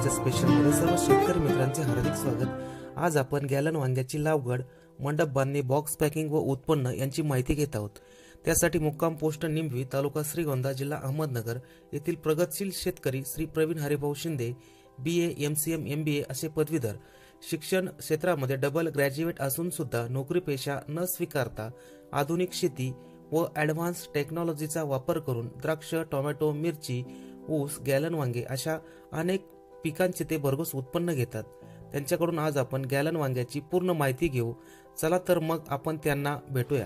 वांग्याच्या स्पेशलमध्ये सर्व शेतकरी मित्रांचे हार्दिक स्वागत। आज आपण गॅलन वांग्याची लागवड, मंडप बांधणी, बॉक्स पॅकिंग व उत्पन्न यांची माहिती घेत आहोत। त्यासाठी मुक्काम पोस्ट निंभवी, तालुका श्रीगोंदा, जिल्हा अहमदनगर येथील प्रगतशील शेतकरी Shri Pravin Haribhau Shinde, BA, MCM, MBA असे पदवीधर, शिक्षण क्षेत्रामध्ये डबल ग्रॅज्युएट असून सुद्धा नोकरी पेशा न स्वीकारता आधुनिक शेती व ॲडव्हान्स टेक्नॉलॉजीचा वापर करून द्राक्ष, टोमॅटो, मिरची, ऊस, गॅलन वांगे अशा अनेक पिकांचे ते भरघोस उत्पन्न घेतात। त्यांच्याकडून आज आपण गॅलन वांग्याची पूर्ण माहिती घेऊ। चला तर मग आपण त्यांना भेटूया।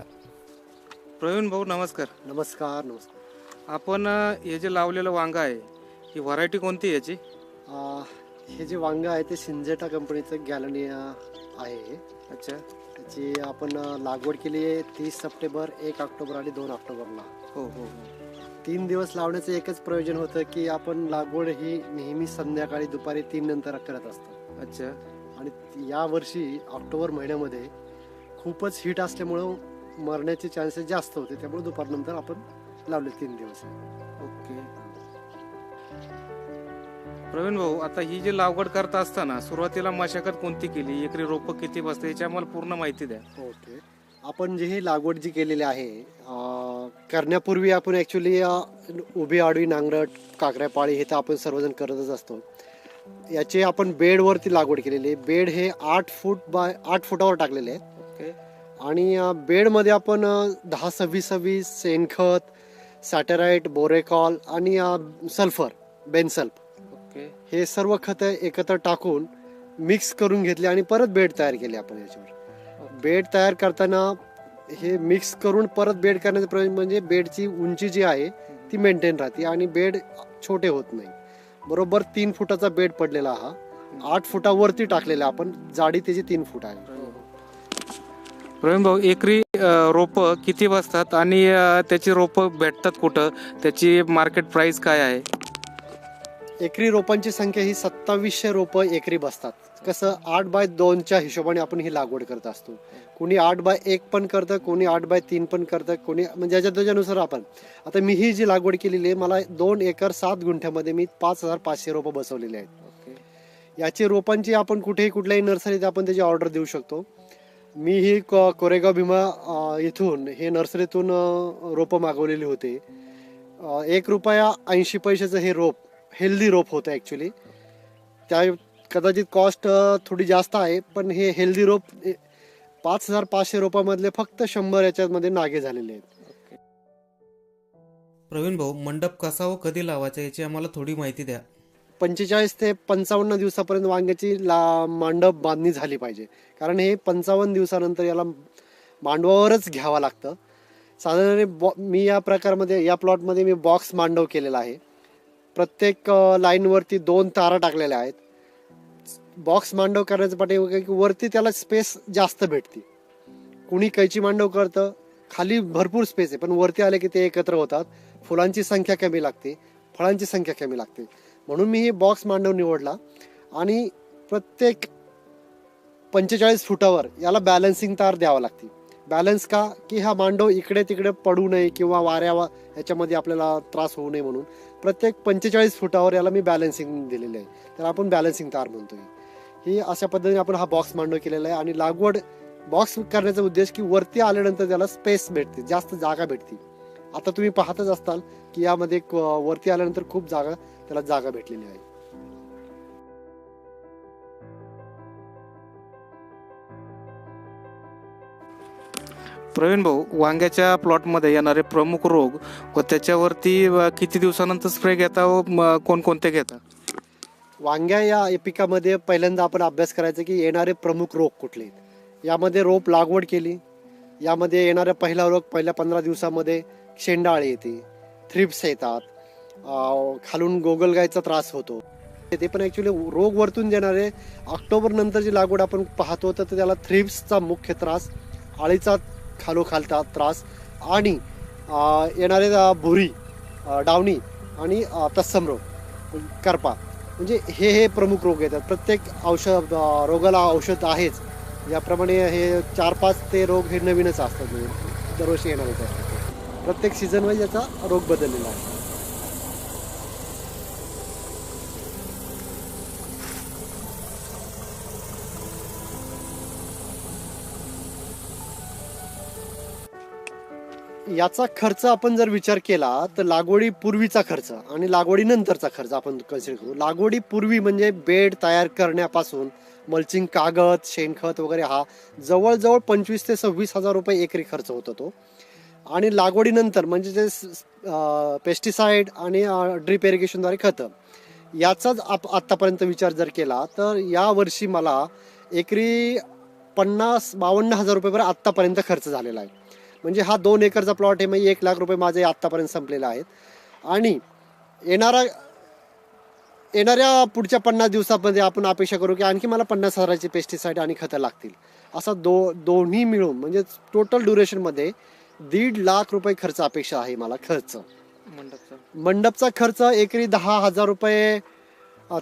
प्रवीण भाऊ नमस्कार। नमस्कार। नमस्कार। आपण हे जे लावलेलं वांगा आहे ही व्हरायटी कोणती याची? हे जे वांगा आहे ते सिंजेटा कंपनीचं गॅलनिया आहे। अच्छा। त्याची आपण लागवड केली आहे 30 सप्टेंबर, 1 ऑक्टोबर आणि 2 ऑक्टोबरला। हो हो। 3 दिवस लावण्याचं एकच प्रयोजन होतं की आपण लागवड ही नेहमी संध्याकाळी दुपारी 3 नंतर करत असतो। अच्छा। आणि या वर्षी ऑक्टोबर महिन्यामध्ये खूपच हीट असल्यामुळं मरण्याचे चान्सेस जास्त होते, त्यामुळे दुपारनंतर आपण लावले 3 दिवस। ओके। प्रवीण भाऊ, आता ही जी लागवड करता असताना सुरुवातीला मशागत कोणती केली, एकरी रोप किती बसते याची आम्हाला पूर्ण माहिती द्या। ओके। आपण जे ही लागवड जी केलेली आहे करण्यापूर्वी आपण ॲक्च्युली उभी आडवी नांगरट, काकड्या पाळी हे तर आपण सर्वजण करतच असतो। याची आपण बेडवरती लागवड केलेली आहे। बेड हे 8 फूट बाय 8 फुटावर टाकलेले आहेत। ओके। आणि बेडमध्ये आपण 10-26-26 शेणखत, सॅटेराईट, बोरेकॉल आणि सल्फर, बेनसल्फ हे सर्व खतं एकत्र टाकून मिक्स करून घेतले आणि परत बेड तयार केले आपण याच्यावर। बेड तयार करताना हे मिक्स करून परत बेड करण्याचा प्रयत्न म्हणजे बेडची उंची जी आहे ती मेंटेन राहते आणि बेड छोटे होत नाही। बरोबर 3 फुटाचा बेड पडलेला हा 8 फुटावरती टाकलेला आपण, जाडी त्याची 3 फूट आहे। प्रवीण भाऊ, एकरी रोप किती बसतात आणि त्याची रोप भेटतात कुठं, त्याची मार्केट प्राइस काय आहे? एकरी रोपांची संख्या ही 2700 रोपं एकरी बसतात। कसं 8x2च्या हिशोबाने आपण ही लागवड करत असतो। कोणी 8x1 पण करतं, कोणी 8x3 पण करतं, कोणी म्हणजे त्याच्यानुसार आपण आता मी ही जी लागवड केलेली आहे, मला 2 एकर 7 गुंठ्यामध्ये मी 5500 रोपं बसवलेली आहेत। याची रोपांची आपण कुठल्याही नर्सरीत आपण त्याची ऑर्डर देऊ शकतो। मी ही कोरेगाव भीमा इथून हे नर्सरीतून रोपं मागवलेली होते। 1 रुपया 80 पैशाचं हे रोप, हेल्दी रोप होतं ॲक्च्युली। त्या कदाचित कॉस्ट थोडी जास्त आहे, पण हे हेल्दी रोप 5500 रोपामधले फक्त 100 याच्यामध्ये नागे झालेले आहेत। प्रवीण भाऊ, मंडप कसा व कधी लावायचा याची आम्हाला थोडी माहिती द्या। 45 ते 55 दिवसापर्यंत वांग्याची मांडप बांधणी झाली पाहिजे, कारण हे 55 दिवसानंतर याला मांडवावरच घ्यावं लागतं। साधारण मी या प्रकारमध्ये या प्लॉटमध्ये मी बॉक्स मांडव केलेला आहे। प्रत्येक लाईनवरती 2 तारा टाकलेल्या आहेत। बॉक्स मांडव करण्याचं पाठी वरती त्याला स्पेस जास्त भेटते। कुणी कैची मांडव करतं, खाली भरपूर स्पेस आहे, पण वरती आले की ते एकत्र होतात, फुलांची संख्या कमी लागते, फळांची संख्या कमी लागते। म्हणून मी हे बॉक्स मांडव निवडला आणि प्रत्येक 45 फुटावर याला बॅलन्सिंग तार द्यावं लागते। बॅलन्स का की हा मांडव इकडे तिकडे पडू नये किंवा वाऱ्या याच्यामध्ये आपल्याला त्रास होऊ नये म्हणून प्रत्येक 45 फुटावर याला मी बॅलन्सिंग दिलेलं आहे, त्याला आपण बॅलन्सिंग तार म्हणतोय। ही अशा पद्धतीने आपण हा बॉक्स मांडव केलेला आहे। आणि लागवड बॉक्स करण्याचा उद्देश की वरती आल्यानंतर त्याला स्पेस भेटते, जास्त जागा भेटते। आता तुम्ही पाहतच असताल की यामध्ये वरती आल्यानंतर खूप त्याला जागा भेटलेली आहे। प्रवीण भाऊ, वांग्याच्या प्लॉटमध्ये येणारे प्रमुख रोग व त्याच्यावरती किती दिवसानंतर स्प्रे घेता व कोणकोणते घेता? वांग्या या पिकामध्ये पहिल्यांदा आपण अभ्यास करायचा की येणारे प्रमुख रोग कुठले आहेत। यामध्ये रोप लागवड केली, यामध्ये येणारा पहिला रोग पहिल्या 15 दिवसामध्ये शेंडाळी येते, थ्रिप्स येतात, खालून गोगलगायचा त्रास होतो। ते पण ॲक्च्युली रोग वरतून येणारे ऑक्टोबर नंतरची लागवड आपण पाहतो तर त्याला थ्रिप्सचा मुख्य त्रास, आळीचा खालोखालचा त्रास आणि येणारे भुरी, डावणी आणि तत्सम रोग, करपा, म्हणजे हे प्रमुख रोग येतात। प्रत्येक रोगाला औषध आहेच, याप्रमाणे हे 4-5 ते रोग हे नवीनच असतात, दरवर्षी येणारच असतात। प्रत्येक सीझन वाईज याचा रोग बदललेला आहे। याचा खर्च आपण जर विचार केला तर लागवडी पूर्वीचा खर्च आणि लागवडीनंतरचा खर्च आपण कन्सिडर करू. लागवडी पूर्वी म्हणजे बेड तयार करण्यापासून मल्चिंग, कागद, शेणखत वगैरे हा जवळजवळ 25 ते 26 हजार रुपये एकरी खर्च होतो तो. आणि लागवडीनंतर म्हणजे जे पेस्टिसाइड आणि ड्रीप इरिगेशनद्वारे खतं, याचाच आत्तापर्यंत विचार जर केला तर या वर्षी मला एकरी 50-52 हजार रुपयेपर्यंत आत्तापर्यंत खर्च झालेला आहे. म्हणजे हा 2 एकरचा प्लॉट आहे, म्हणजे 1 लाख रुपये माझे आत्तापर्यंत संपलेले आहेत. आणि येणाऱ्या पुढच्या 50 दिवसामध्ये आपण अपेक्षा करू की आणखी मला 50 हजाराचे पेस्टिसाइड आणि खतं लागतील. असा दोन्ही मिळून म्हणजे टोटल ड्युरेशनमध्ये 1.5 लाख रुपये खर्च अपेक्षा आहे मला. खर्च मंडपचा खर्च एकरी 10,000 रुपये.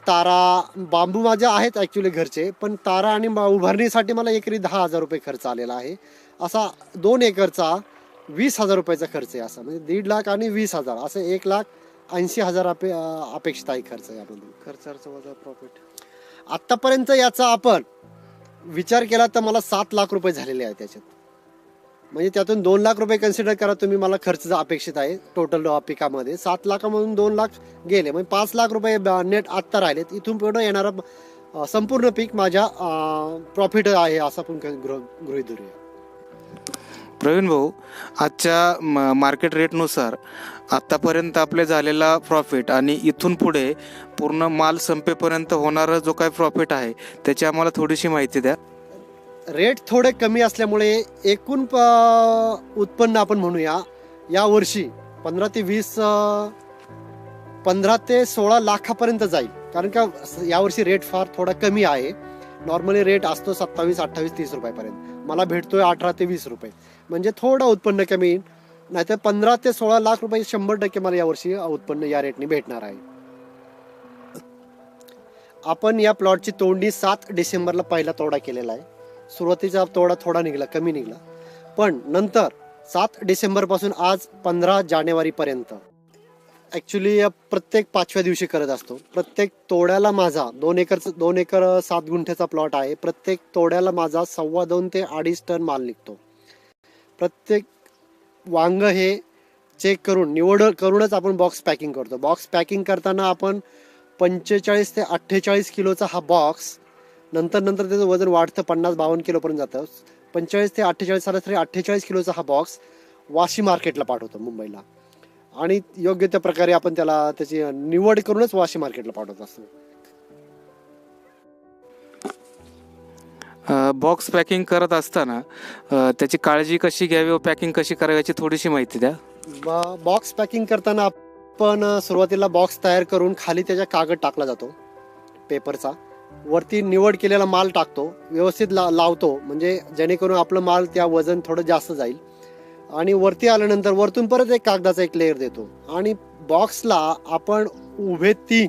तारा, बांबू माझे आहेत ॲक्च्युली घरचे, पण तारा आणि उभारणीसाठी मला एकरी 10,000 रुपये खर्च आलेला आहे. असा 2 एकरचा 20,000 रुपयाचा खर्च आहे. असा म्हणजे 1.5 लाख आणि 20,000 असं 1,80,000 अपेक्षित आहे खर्च. यामधून खर्चाचं वजा प्रॉफिट आत्तापर्यंत याचा आपण विचार केला तर मला 7 लाख रुपये झालेले आहेत त्याच्यात. म्हणजे त्यातून 2 लाख रुपये कन्सिडर करा तुम्ही, मला खर्च अपेक्षित आहे टोटल पिकामध्ये. 7 लाखामधून 2 लाख गेले, म्हणजे 5 लाख रुपये नेट आत्ता राहिलेत. इथून पुढे येणारा संपूर्ण पीक माझ्या प्रॉफिट आहे असं आपण गृहीत धरूया. प्रवीण भाऊ, आजच्या मार्केट रेटनुसार आतापर्यंत आपले झालेला प्रॉफिट आणि इथून पुढे पूर्ण माल संपेपर्यंत होणारा जो काही प्रॉफिट आहे त्याची आम्हाला थोडीशी माहिती द्या. रेट थोडे कमी असल्यामुळे एकूण उत्पन्न आपण म्हणूया या वर्षी 15 ते 16 लाखापर्यंत जाईल. कारण का यावर्षी रेट फार थोडा कमी आहे. नॉर्मली रेट असतो 27, 28, 30 रुपयापर्यंत. मला भेटतोय 18 ते 20 रुपये. म्हणजे थोडं उत्पन्न कमी येईल. नाहीतर 15 ते 16 लाख रुपये 100% मला यावर्षी उत्पन्न या रेटने भेटणार आहे. आपण या प्लॉटची तोडणी 7 डिसेंबरला पहिला तोडा केलेला आहे. सुरुवातीचा तोडा थोडा निघाला, कमी निघाला, पण नंतर 7 डिसेंबरपासून आज 15 जानेवारीपर्यंत ॲक्च्युली प्रत्येक 5व्या दिवशी करत असतो. प्रत्येक तोड्याला माझा 2 एकर 7 गुंठ्याचा प्लॉट आहे. प्रत्येक तोड्याला माझा 2.25 ते 2.5 टन माल निघतो. प्रत्येक वांग हे चेक करून निवड करूनच आपण बॉक्स पॅकिंग करतो. बॉक्स पॅकिंग करताना आपण 45 ते 48 किलोचा हा बॉक्स, नंतर त्याचं वजन वाढतं 50-52 किलोपर्यंत जातं. 45 ते 48 सरासरी 48 किलोचा हा बॉक्स वाशी मार्केटला पाठवतो, मुंबईला. आणि योग्य त्या प्रकारे आपण त्याची निवड करूनच वाशी मार्केटला पाठवत असतो. बॉक्स पॅकिंग करत असताना त्याची काळजी कशी घ्यावी व पॅकिंग कशी करावी याची थोडीशी माहिती द्या. बॉक्स पॅकिंग करताना आपण सुरुवातीला बॉक्स तयार करून खाली त्याचा कागद टाकला जातो पेपरचा. वरती निवड केलेला माल टाकतो, व्यवस्थित लावतो, म्हणजे जेणेकरून आपलं माल त्या वजन थोडं जास्त जाईल. आणि वरती आल्यानंतर वरतून परत एक कागदाचा एक लेअर देतो. आणि बॉक्सला आपण उभे 3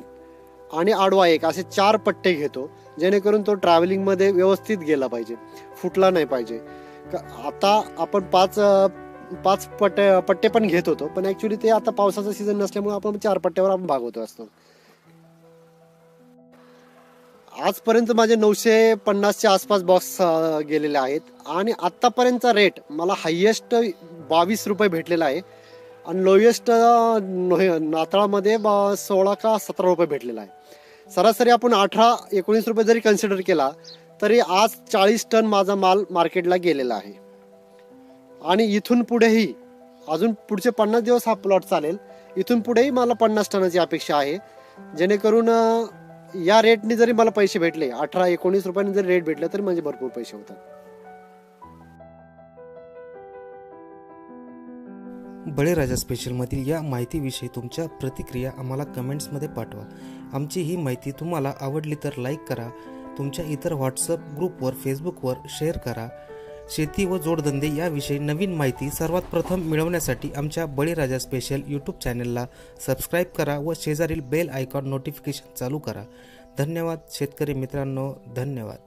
आणि आडवा 1 असे 4 पट्टे घेतो, जेणेकरून तो ट्रॅव्हलिंगमध्ये व्यवस्थित गेला पाहिजे, फुटला नाही पाहिजे. आता आपण 5 पट्टे पण घेत होतो, पण ॲक्च्युली ते आता पावसाचा सीझन नसल्यामुळे आपण 4 पट्ट्यावर आपण भागवतो असतो. आजपर्यंत माझे 950च्या आसपास बॉक्स गेलेले आहेत. आणि आत्तापर्यंतचा रेट मला हायेस्ट 22 रुपये भेटलेला आहे आणि लोएस्ट नाताळामध्ये 16 का 17 रुपये भेटलेला आहे. सरासरी आपण 18-19 रुपये जरी कन्सिडर केला तरी आज 40 टन माझा माल मार्केटला गेलेला आहे. आणि इथून पुढेही अजून पुढचे 50 दिवस हा प्लॉट चालेल. इथून पुढेही मला 50 टनाची अपेक्षा आहे, जेणेकरून या रेटने जरी मला पैसे भेटले, 18-19 रुपयांनी जरी रेट भेटले तरी म्हणजे भरपूर पैसे होतात. बळीराजा स्पेशलमधील या माहितीविषयी तुमच्या प्रतिक्रिया आम्हाला कमेंट्समध्ये पाठवा. आमची ही माहिती तुम्हाला आवडली तर लाईक करा, तुमच्या इतर व्हॉट्सअप ग्रुपवर, फेसबुकवर शेअर करा. शेती व जोडधंदे याविषयी नवीन माहिती सर्वात प्रथम मिळवण्यासाठी आमच्या बळीराजा स्पेशल यूट्यूब चॅनलला सबस्क्राईब करा व शेजारील बेल आयकॉन नोटिफिकेशन चालू करा. धन्यवाद शेतकरी मित्रांनो, धन्यवाद.